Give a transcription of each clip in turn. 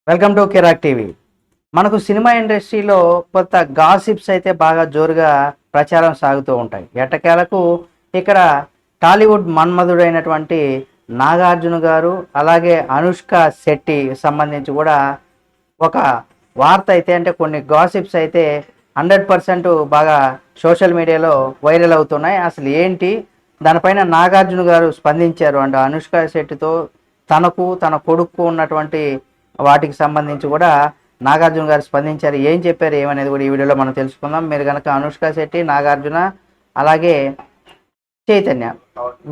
Welcome to Kirak TV. మనకు cinema ఇండస్ట్రీలో కొత్త గాసిప్స్ అయితే బాగా జోరుగా ప్రచారం సాగుతూ ఉంటాయి. ఎట్టకేలకు ఇక్కడ టాలీవుడ్ మన్మధుడైనటువంటి నాగార్జున గారు అలాగే అనుష్క శెట్టి సంబంధించి కూడా ఒక వార్త అయితే అంటే కొన్ని గాసిప్స్ అయితే 100% బాగా సోషల్ మీడియాలో వైరల్ అవుతున్నాయి. అసలు ఏంటి దానిపైన నాగార్జున గారు స్పందించారు అంటే అనుష్క శెట్టితో తనకు తన కొడుకు ఉన్నటువంటి వాటికి సంబంధించి కూడా నాగార్జున గారు స్పందించారు. ఏం చెప్పారు ఏమనేది కూడా ఈ వీడియోలో మనం తెలుసుకుందాం. మీరు కనుక అనుష్క శెట్టి, నాగార్జున అలాగే చైతన్య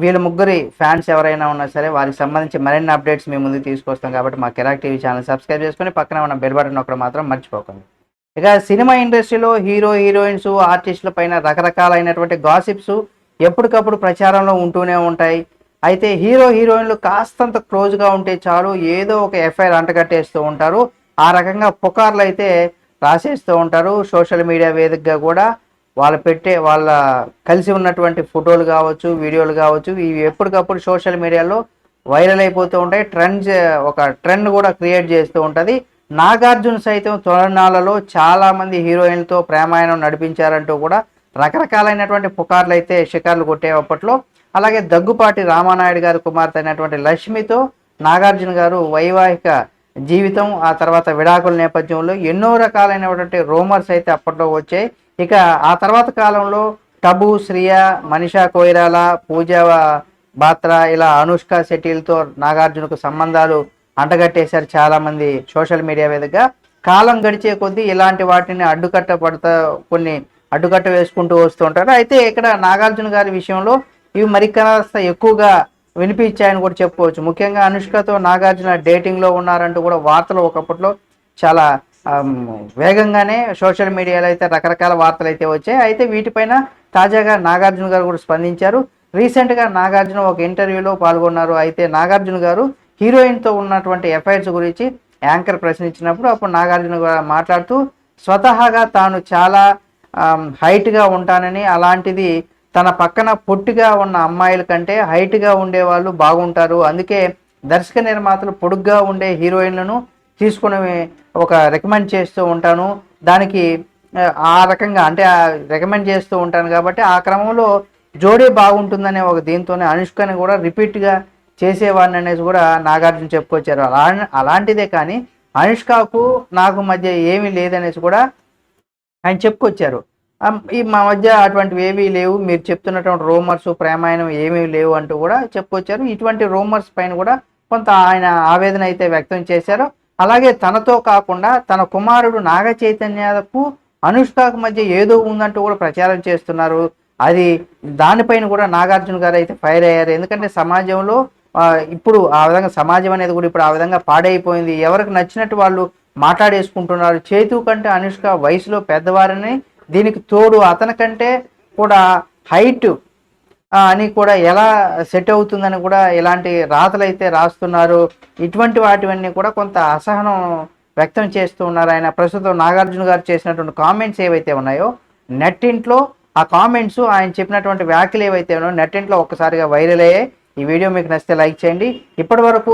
వీళ్ళ ముగ్గురి ఫ్యాన్స్ ఎవరైనా ఉన్నా సరే వారికి సంబంధించి మరిన్ని అప్డేట్స్ మీ ముందుకు తీసుకొస్తాం. కాబట్టి మా కిరాక్ టీవీ ఛానల్ సబ్స్క్రైబ్ చేసుకొని పక్కన ఉన్న బెల్ బటన్ ఒకటి మాత్రం మర్చిపోకండి. ఇక సినిమా ఇండస్ట్రీలో హీరో హీరోయిన్స్ ఆర్టిస్టుల పైన రకరకాలైనటువంటి గాసిప్స్ ఎప్పటికప్పుడు ప్రచారంలో ఉంటూనే ఉంటాయి. అయితే హీరో హీరోయిన్లు కాస్తంత క్లోజ్గా ఉంటే చాలు ఏదో ఒక ఎఫ్ఐఆర్ అంటగట్టేస్తూ ఉంటారు. ఆ రకంగా పుకార్లు అయితే రాసేస్తూ ఉంటారు. సోషల్ మీడియా వేదికగా కూడా వాళ్ళ కలిసి ఉన్నటువంటి ఫోటోలు కావచ్చు, వీడియోలు కావచ్చు, ఇవి ఎప్పటికప్పుడు సోషల్ మీడియాలో వైరల్ అయిపోతూ ఉంటాయి. ఒక ట్రెండ్ కూడా క్రియేట్ చేస్తూ ఉంటుంది. నాగార్జున సైతం తొలనాలలో చాలామంది హీరోయిన్లతో ప్రేమాయణం నడిపించారంటూ కూడా రకరకాలైనటువంటి పుకార్లు అయితే షికార్లు కొట్టే అప్పట్లో. అలాగే దగ్గుపాటి రామానాయుడు గారి కుమార్తె అయినటువంటి లక్ష్మితో నాగార్జున గారు వైవాహిక జీవితం ఆ తర్వాత విడాకుల నేపథ్యంలో ఎన్నో రకాలైనటువంటి రూమర్స్ అయితే అప్పట్లో వచ్చాయి. ఇక ఆ తర్వాత కాలంలో టబు, శ్రియ, మనీషా కొయిరాల, పూజా బాత్రా ఇలా అనుష్క శెట్టిలతో నాగార్జునకు సంబంధాలు అంటగట్టేశారు చాలామంది సోషల్ మీడియా వేదికగా. కాలం గడిచే కొద్దీ ఇలాంటి వాటిని కొన్ని అడ్డుకట్ట వేసుకుంటూ వస్తుంటారు. అయితే ఇక్కడ నాగార్జున గారి విషయంలో ఇవి మరి కాస్త ఎక్కువగా వినిపించాయని కూడా చెప్పుకోవచ్చు. ముఖ్యంగా అనుష్కతో నాగార్జున డేటింగ్లో ఉన్నారంటూ కూడా వార్తలు ఒకప్పట్లో చాలా వేగంగానే సోషల్ మీడియాలో అయితే రకరకాల వార్తలు అయితే వచ్చాయి. అయితే వీటిపైన తాజాగా నాగార్జున గారు కూడా స్పందించారు. రీసెంట్గా నాగార్జున ఒక ఇంటర్వ్యూలో పాల్గొన్నారు. అయితే నాగార్జున గారు హీరోయిన్తో ఉన్నటువంటి ఎఫ్ఐఆర్స్ గురించి యాంకర్ ప్రశ్నించినప్పుడు అప్పుడు నాగార్జున గారు మాట్లాడుతూ స్వతహాగా తాను చాలా హైట్గా ఉంటానని, అలాంటిది తన పక్కన పొట్టిగా ఉన్న అమ్మాయిల కంటే హైట్గా ఉండేవాళ్ళు బాగుంటారు, అందుకే దర్శక నిర్మాతలు పొడుగ్గా ఉండే హీరోయిన్లను తీసుకుని రికమెండ్ చేస్తూ ఉంటాను, దానికి ఆ రకంగా అంటే రికమెండ్ చేస్తూ ఉంటాను కాబట్టి ఆ క్రమంలో జోడీ బాగుంటుందనే ఒక దీంతోనే అనుష్కని కూడా రిపీట్గా చేసేవాడిని అనేసి కూడా నాగార్జున చెప్పుకొచ్చారు. అలాంటిదే కానీ అనుష్కకు నాకు మధ్య ఏమీ లేదనేసి కూడా ఆయన చెప్పుకొచ్చారు. ఈ మా మధ్య అటువంటివి ఏవీ లేవు, మీరు చెప్తున్నటువంటి రూమర్స్ ప్రేమాయణం ఏమీ లేవు అంటూ కూడా చెప్పుకొచ్చారు. ఇటువంటి రూమర్స్ పైన కూడా కొంత ఆయన ఆవేదన అయితే వ్యక్తం చేశారు. అలాగే తనతో కాకుండా తన కుమారుడు నాగ చైతన్యకు అనుష్కకు మధ్య ఏదో ఉందంటూ కూడా ప్రచారం చేస్తున్నారు. దానిపైన కూడా నాగార్జున గారు అయితే ఫైర్ అయ్యారు. ఎందుకంటే సమాజంలో ఇప్పుడు ఆ విధంగా సమాజం అనేది కూడా ఇప్పుడు ఆ విధంగా పాడైపోయింది. ఎవరికి నచ్చినట్టు వాళ్ళు మాట్లాడేసుకుంటున్నారు. చేతు కంటే అనుష్క వయసులో పెద్దవారని, దీనికి తోడు అతనికంటే కూడా హైట్ అని కూడా ఎలా సెట్ అవుతుందని కూడా ఇలాంటి రాతలు అయితే రాస్తున్నారు. ఇటువంటి వాటివన్నీ కూడా కొంత అసహనం వ్యక్తం చేస్తూ ఉన్నారు. ఆయన ప్రస్తుతం నాగార్జున గారు చేసినటువంటి కామెంట్స్ ఏవైతే ఉన్నాయో నెట్టింట్లో ఆ కామెంట్స్, ఆయన చెప్పినటువంటి వ్యాఖ్యలు ఏవైతే ఉన్నాయో నెట్టింట్లో ఒక్కసారిగా వైరల్ అయ్యాయి. ఈ వీడియో మీకు నచ్చితే లైక్ చేయండి. ఇప్పటి వరకు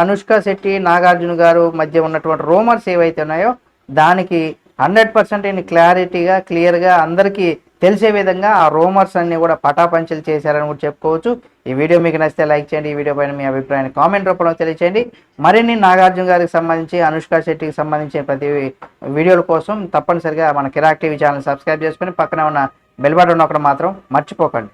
అనుష్క శెట్టి నాగార్జున గారు మధ్య ఉన్నటువంటి రూమర్స్ ఏవైతే ఉన్నాయో దానికి 100% క్లారిటీగా క్లియర్గా అందరికీ తెలిసే విధంగా ఆ రూమర్స్ అన్ని కూడా పటాపంచలు చేశారని కూడా చెప్పుకోవచ్చు. ఈ వీడియో మీకు నచ్చితే లైక్ చేయండి. ఈ వీడియో పైన మీ అభిప్రాయాన్ని కామెంట్ రూపంలో తెలియచేయండి. మరిన్ని నాగార్జున గారికి సంబంధించి అనుష్క శెట్టికి సంబంధించిన ప్రతి వీడియోల కోసం తప్పనిసరిగా మన కిరాక్ టీవీ ఛానల్ సబ్స్క్రైబ్ చేసుకొని పక్కన ఉన్న బెల్ బటన్ ఒకటి మాత్రం మర్చిపోకండి.